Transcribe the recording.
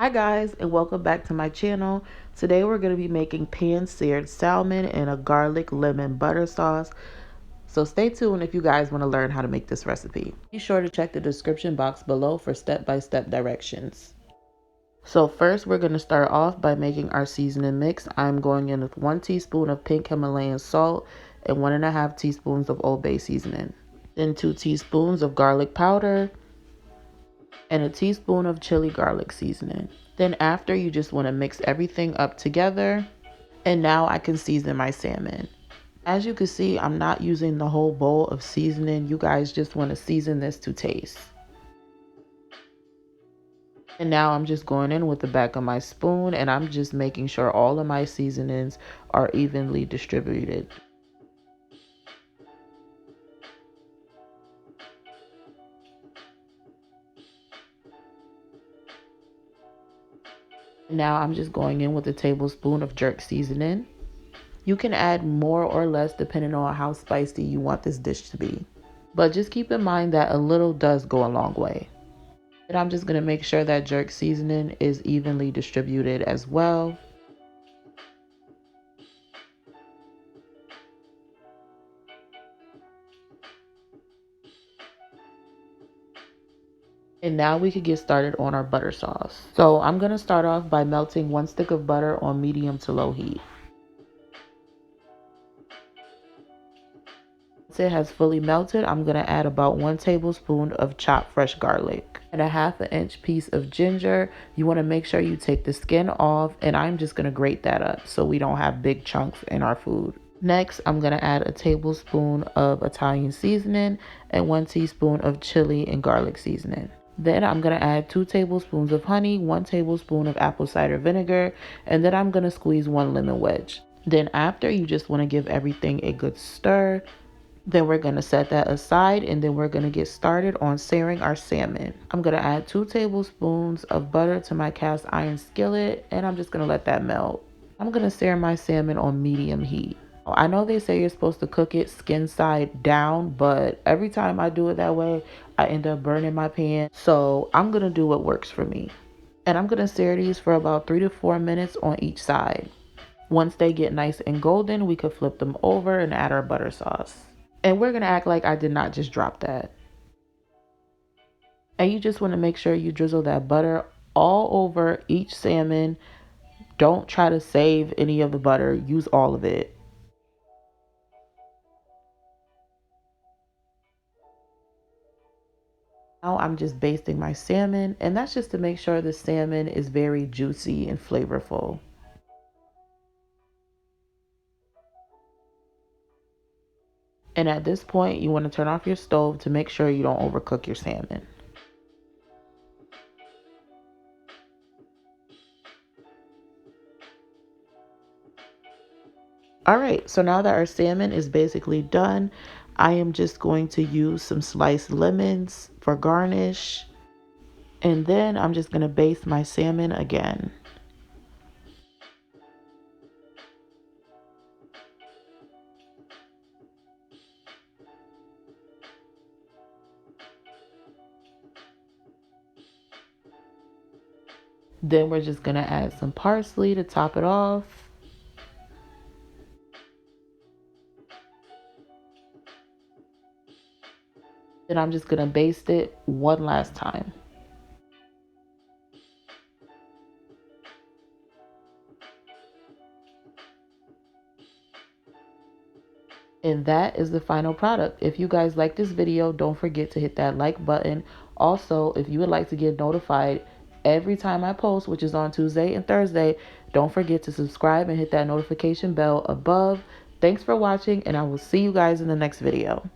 Hi guys, and welcome back to my channel. Today we're going to be making pan-seared salmon in a garlic lemon butter sauce. So stay tuned if you guys want to learn how to make this recipe. Be sure to check the description box below for step-by-step directions. So first we're going to start off by making our seasoning mix. I'm going in with 1 teaspoon of pink Himalayan salt and 1.5 teaspoons of Old Bay seasoning. Then 2 teaspoons of garlic powder and a teaspoon of chili garlic seasoning. Then after, you just want to mix everything up together. And now I can season my salmon. As you can see, I'm not using the whole bowl of seasoning. You guys just want to season this to taste. And now I'm just going in with the back of my spoon and I'm just making sure all of my seasonings are evenly distributed. Now I'm just going in with a tablespoon of jerk seasoning. You can add more or less depending on how spicy you want this dish to be. But just keep in mind that a little does go a long way. And I'm just going to make sure that jerk seasoning is evenly distributed as well. And now we could get started on our butter sauce. So I'm going to start off by melting 1 stick of butter on medium to low heat. Once it has fully melted, I'm going to add about 1 tablespoon of chopped fresh garlic and a 1/2 inch piece of ginger. You want to make sure you take the skin off, and I'm just going to grate that up so we don't have big chunks in our food. Next, I'm going to add a tablespoon of Italian seasoning and 1 teaspoon of chili and garlic seasoning. Then I'm going to add 2 tablespoons of honey, 1 tablespoon of apple cider vinegar, and then I'm going to squeeze 1 lemon wedge. Then after, you just want to give everything a good stir. Then we're going to set that aside, and then we're going to get started on searing our salmon. I'm going to add 2 tablespoons of butter to my cast iron skillet, and I'm just going to let that melt. I'm going to sear my salmon on medium heat. I know they say you're supposed to cook it skin side down, but every time I do it that way, I end up burning my pan. So I'm going to do what works for me. And I'm going to sear these for about 3 to 4 minutes on each side. Once they get nice and golden, we could flip them over and add our butter sauce. And we're going to act like I did not just drop that. And you just want to make sure you drizzle that butter all over each salmon. Don't try to save any of the butter. Use all of it. Now I'm just basting my salmon, and that's just to make sure the salmon is very juicy and flavorful. And at this point, you want to turn off your stove to make sure you don't overcook your salmon. Alright, so now that our salmon is basically done, I am just going to use some sliced lemons for garnish. And then I'm just going to baste my salmon again. Then we're just going to add some parsley to top it off. Then I'm just going to baste it one last time. And that is the final product. If you guys like this video, don't forget to hit that like button. Also, if you would like to get notified every time I post, which is on Tuesday and Thursday, don't forget to subscribe and hit that notification bell above. Thanks for watching, and I will see you guys in the next video.